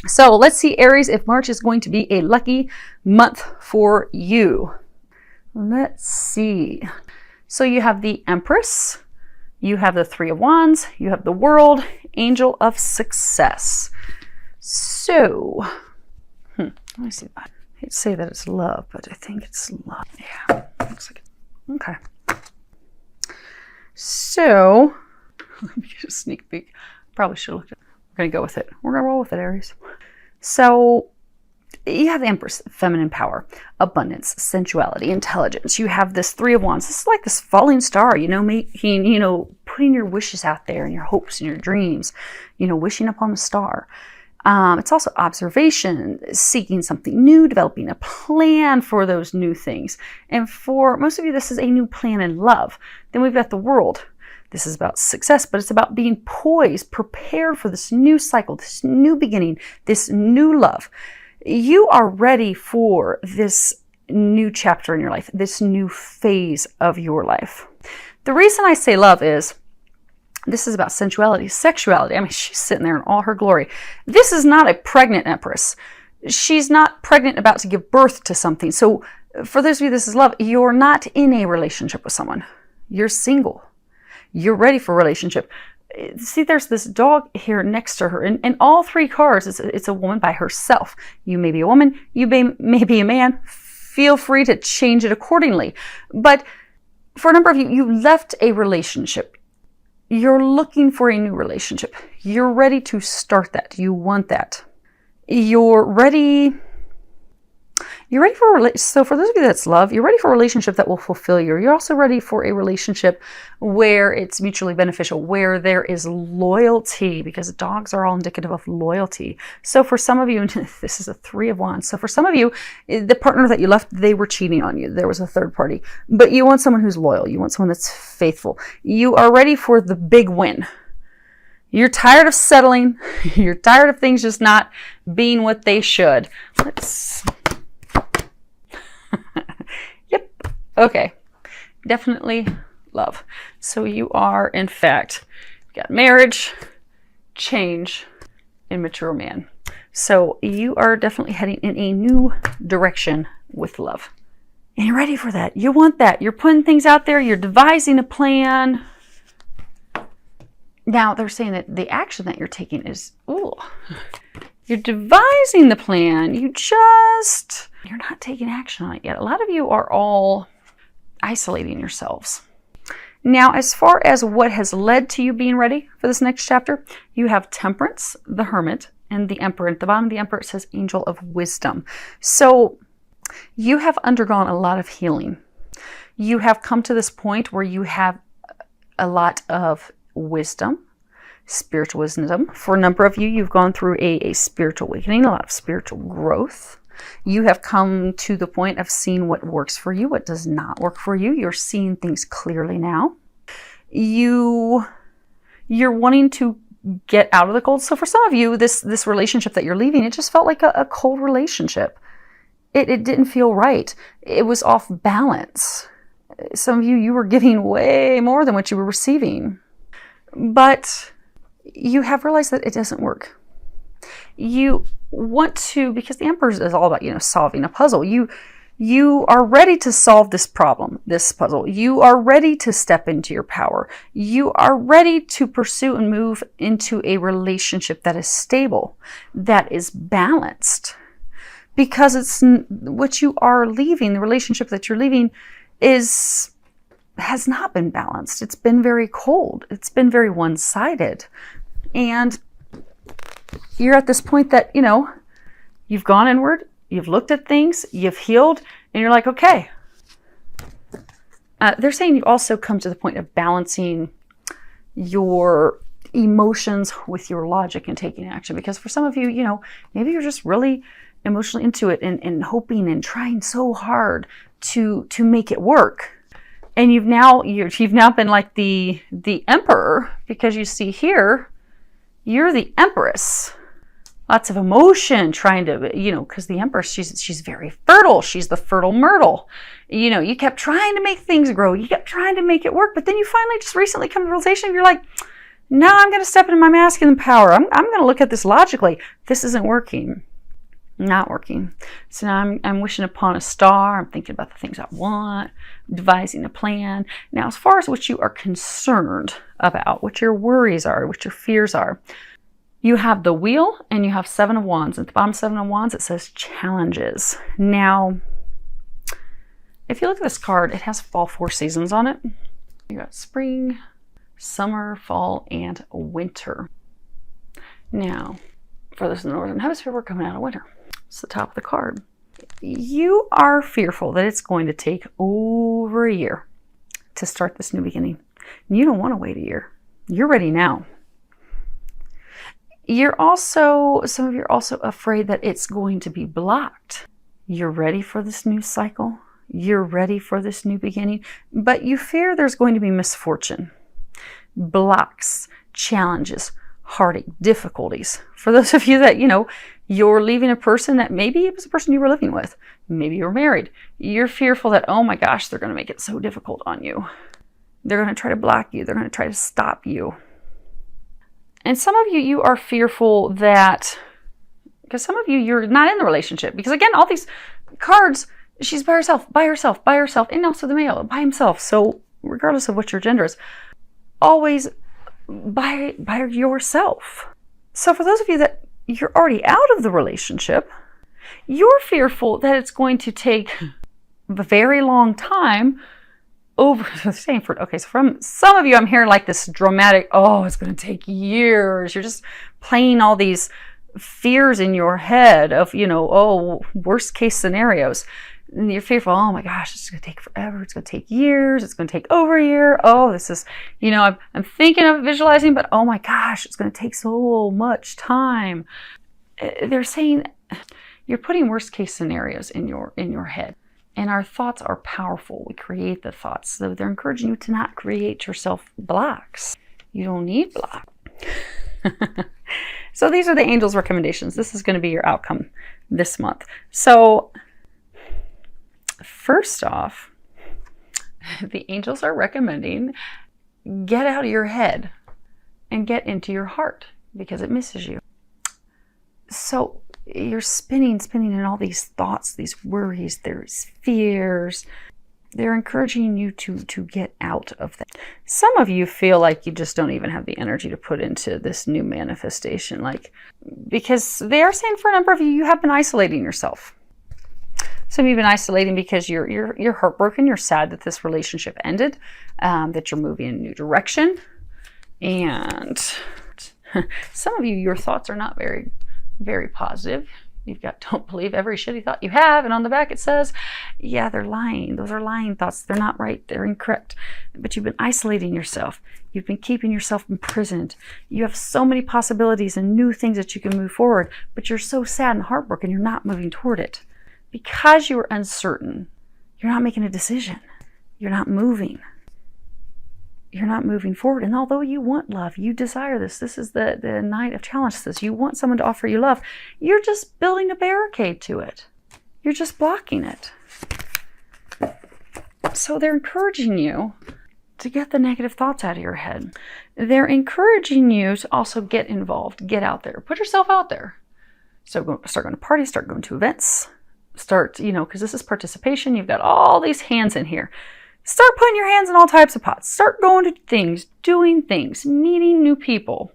So let's see, Aries, if March is going to be a lucky month for you. Let's see. So you have the Empress, you have the Three of Wands, you have the World, Angel of Success. So, let me see. I hate to say that it's love, but I think it's love. Yeah, looks like it. Okay. So, let me get a sneak peek. Probably should have looked at it. We're going to go with it. We're going to roll with it, Aries. So, you have the Empress, feminine power, abundance, sensuality, intelligence. You have this Three of Wands. This is like this falling star, making, putting your wishes out there and your hopes and your dreams, wishing upon a star. It's also observation, seeking something new, developing a plan for those new things. And for most of you, this is a new plan in love. Then we've got the World. This is about success, but it's about being poised, prepared for this new cycle, this new beginning, this new love. You are ready for this new chapter in your life, this new phase of your life. The reason I say love is this is about sensuality, sexuality. I mean, she's sitting there in all her glory. This is not a pregnant Empress. She's not pregnant about to give birth to something. So for those of you, this is love. You're not in a relationship with someone. You're single. You're ready for a relationship. See, there's this dog here next to her. And all three cards, it's a woman by herself. You may be a woman. You may be a man. Feel free to change it accordingly. But for a number of you, you left a relationship. You're looking for a new relationship. You're ready to start that. You want that. You're ready for so for those of you that's love, you're ready for a relationship that will fulfill you. You're also ready for a relationship where it's mutually beneficial, where there is loyalty, because dogs are all indicative of loyalty. So for some of you, this is a Three of Wands. So for some of you, the partner that you left, they were cheating on you. There was a third party, but you want someone who's loyal. You want someone that's faithful. You are ready for the big win. You're tired of settling. You're tired of things just not being what they should. Yep. Okay. Definitely love. So you are, in fact, got marriage, change, and mature man. So you are definitely heading in a new direction with love. And you're ready for that. You want that. You're putting things out there. You're devising a plan. Now, they're saying that the action that you're taking is, you're devising the plan. You're not taking action on it yet. A lot of you are all isolating yourselves. Now, as far as what has led to you being ready for this next chapter, you have Temperance, the Hermit, and the Emperor. At the bottom of the Emperor, it says Angel of Wisdom. So you have undergone a lot of healing. You have come to this point where you have a lot of wisdom, spiritual wisdom. For a number of you, you've gone through a spiritual awakening, a lot of spiritual growth. You have come to the point of seeing what works for you, what does not work for you. You're seeing things clearly now. You're wanting to get out of the cold. So for some of you, this relationship that you're leaving, it just felt like a cold relationship. It didn't feel right. It was off balance. Some of you were giving way more than what you were receiving. But you have realized that it doesn't work. You want to, because the Emperor is all about, solving a puzzle. You are ready to solve this problem, this puzzle. You are ready to step into your power. You are ready to pursue and move into a relationship that is stable, that is balanced. Because it's what you are leaving, the relationship that you're leaving has not been balanced. It's been very cold. It's been very one-sided. And you're at this point that, you've gone inward, you've looked at things, you've healed, and you're like, okay. They're saying you also come to the point of balancing your emotions with your logic and taking action. Because for some of you, maybe you're just really emotionally into it and hoping and trying so hard to make it work. And you've now been like the Emperor, because you see here, you're the Empress. Lots of emotion trying to, because the Empress, she's very fertile. She's the fertile myrtle. You kept trying to make things grow. You kept trying to make it work. But then you finally just recently come to the realization, you're like, Now I'm going to step into my masculine power. I'm going to look at this logically. This isn't working. Not working. So now I'm wishing upon a star. I'm thinking about the things I want, devising a plan. Now, as far as what you are concerned about, what your worries are, what your fears are, you have the wheel and you have 7 of Wands. At the bottom 7 of Wands, it says challenges. Now, if you look at this card, it has all 4 seasons on it. You got spring, summer, fall, and winter. Now, for those in the Northern Hemisphere, we're coming out of winter. It's the top of the card. You are fearful that it's going to take over a year to start this new beginning. You don't want to wait a year. You're ready now. Some of you are also afraid that it's going to be blocked. You're ready for this new cycle. You're ready for this new beginning, but you fear there's going to be misfortune, blocks, challenges, heartache, difficulties. For those of you that, you're leaving a person that maybe it was a person you were living with. Maybe you were married. You're fearful that, oh my gosh, they're going to make it so difficult on you. They're going to try to block you. They're going to try to stop you. And some of you, you are fearful that, because some of you, you're not in the relationship. Because again, all these cards, she's by herself, and also the male, by himself. So regardless of what your gender is, always by yourself. So for those of you that you're already out of the relationship, you're fearful that it's going to take a very long time over Stanford. Okay, so from some of you, I'm hearing like this dramatic, oh, it's going to take years. You're just playing all these fears in your head of, worst case scenarios. And you're fearful, oh my gosh, it's going to take forever. It's going to take years. It's going to take over a year. Oh, this is, I'm thinking of visualizing, but oh my gosh, it's going to take so much time. They're saying you're putting worst case scenarios in your head. And our thoughts are powerful. We create the thoughts. So they're encouraging you to not create yourself blocks. You don't need blocks. So these are the angels' recommendations. This is going to be your outcome this month. So first off, the angels are recommending get out of your head and get into your heart because it misses you. So you're spinning in all these thoughts, these worries, there's fears. They're encouraging you to get out of that. Some of you feel like you just don't even have the energy to put into this new manifestation, because they are saying for a number of you, you have been isolating yourself. Some of you have been isolating because you're heartbroken. You're sad that this relationship ended, that you're moving in a new direction. And some of you, your thoughts are not very, very positive. You've got, don't believe every shitty thought you have. And on the back it says, yeah, they're lying. Those are lying thoughts. They're not right. They're incorrect. But you've been isolating yourself. You've been keeping yourself imprisoned. You have so many possibilities and new things that you can move forward. But you're so sad and heartbroken, you're not moving toward it. Because you are uncertain, you're not making a decision. You're not moving. You're not moving forward. And although you want love, you desire this. This is the night of challenges. You want someone to offer you love. You're just building a barricade to it. You're just blocking it. So they're encouraging you to get the negative thoughts out of your head. They're encouraging you to also get involved, get out there, put yourself out there. So start going to parties, start going to events, start, because this is participation. You've got all these hands in here. Start putting your hands in all types of pots. Start going to things, doing things, meeting new people.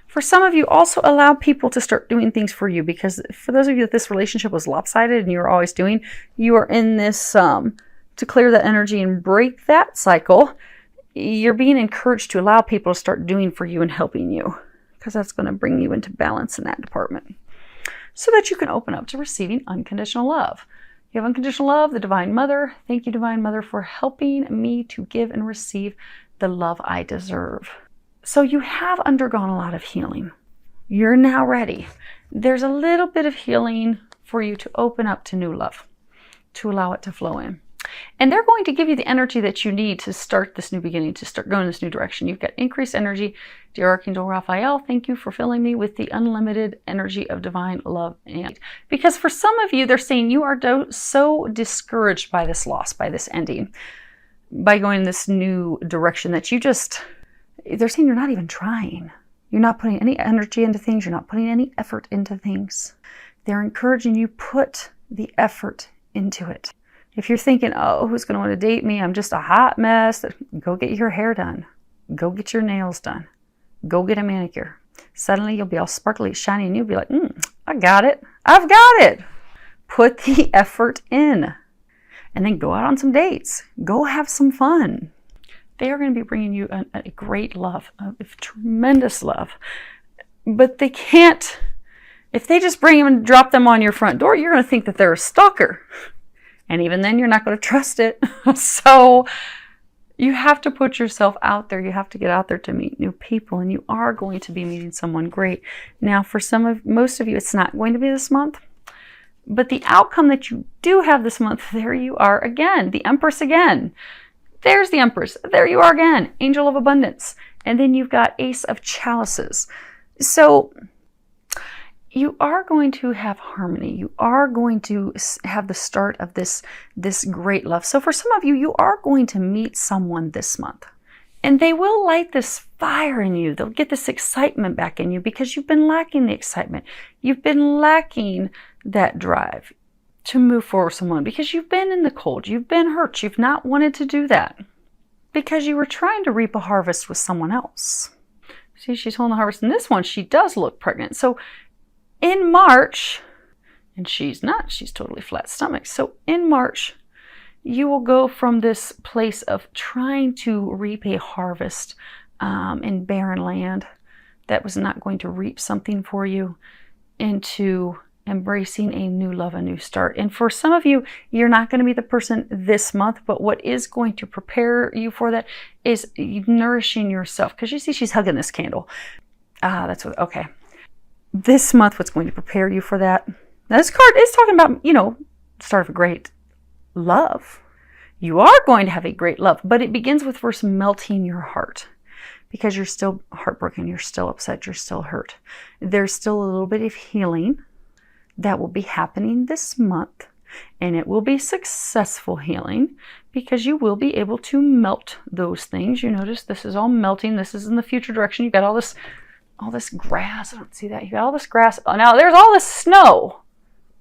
For some of you, also allow people to start doing things for you, because for those of you that this relationship was lopsided and you were always doing, you are in this to clear that energy and break that cycle. You're being encouraged to allow people to start doing for you and helping you, because that's going to bring you into balance in that department, so that you can open up to receiving unconditional love. You have unconditional love, the Divine Mother. Thank you, Divine Mother, for helping me to give and receive the love I deserve. So you have undergone a lot of healing. You're now ready. There's a little bit of healing for you to open up to new love, to allow it to flow in. And they're going to give you the energy that you need to start this new beginning, to start going this new direction. You've got increased energy. Dear Archangel Raphael, thank you for filling me with the unlimited energy of divine love. And because for some of you, they're saying you are so discouraged by this loss, by this ending, by going this new direction, that they're saying you're not even trying. You're not putting any energy into things. You're not putting any effort into things. They're encouraging you put the effort into it. If you're thinking, oh, who's going to want to date me? I'm just a hot mess. Go get your hair done. Go get your nails done. Go get a manicure. Suddenly you'll be all sparkly, shiny, and you'll be like, I got it. I've got it. Put the effort in. And then go out on some dates. Go have some fun. They are going to be bringing you a great love, a tremendous love. But they can't, if they just bring them and drop them on your front door, you're going to think that they're a stalker. And even then, you're not going to trust it. So you have to put yourself out there. You have to get out there to meet new people. And you are going to be meeting someone great. Now, for most of you, it's not going to be this month. But the outcome that you do have this month, there you are again. The Empress again. There's the Empress. There you are again. Angel of Abundance. And then you've got Ace of Chalices. So you are going to have harmony. You are going to have the start of this great love. So for some of you, you are going to meet someone this month. And they will light this fire in you. They'll get this excitement back in you because you've been lacking the excitement. You've been lacking that drive to move forward with someone because you've been in the cold. You've been hurt. You've not wanted to do that because you were trying to reap a harvest with someone else. See, she's holding the harvest. In this one, she does look pregnant. So in March, and she's not, she's totally flat stomach. So in March, you will go from this place of trying to reap a harvest in barren land that was not going to reap something for you into embracing a new love, a new start. And for some of you, you're not going to be the person this month, but what is going to prepare you for that is nourishing yourself. Because you see, she's hugging this candle. That's what, okay. This month, what's going to prepare you for that? Now, this card is talking about, start of a great love. You are going to have a great love, but it begins with first melting your heart because you're still heartbroken. You're still upset. You're still hurt. There's still a little bit of healing that will be happening this month, and it will be successful healing because you will be able to melt those things. You notice this is all melting. This is in the future direction. You've got all this grass. I don't see that. You got all this grass. Oh, now there's all this snow.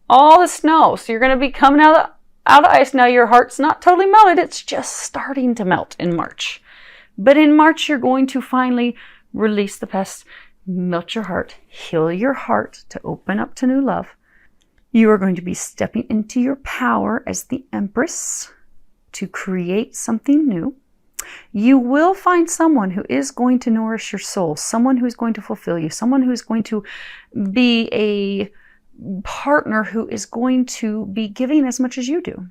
All the snow. So you're going to be coming out of ice. Now your heart's not totally melted. It's just starting to melt in March. But in March, you're going to finally release the past, melt your heart, heal your heart to open up to new love. You are going to be stepping into your power as the Empress to create something new. You will find someone who is going to nourish your soul, someone who is going to fulfill you, someone who is going to be a partner who is going to be giving as much as you do.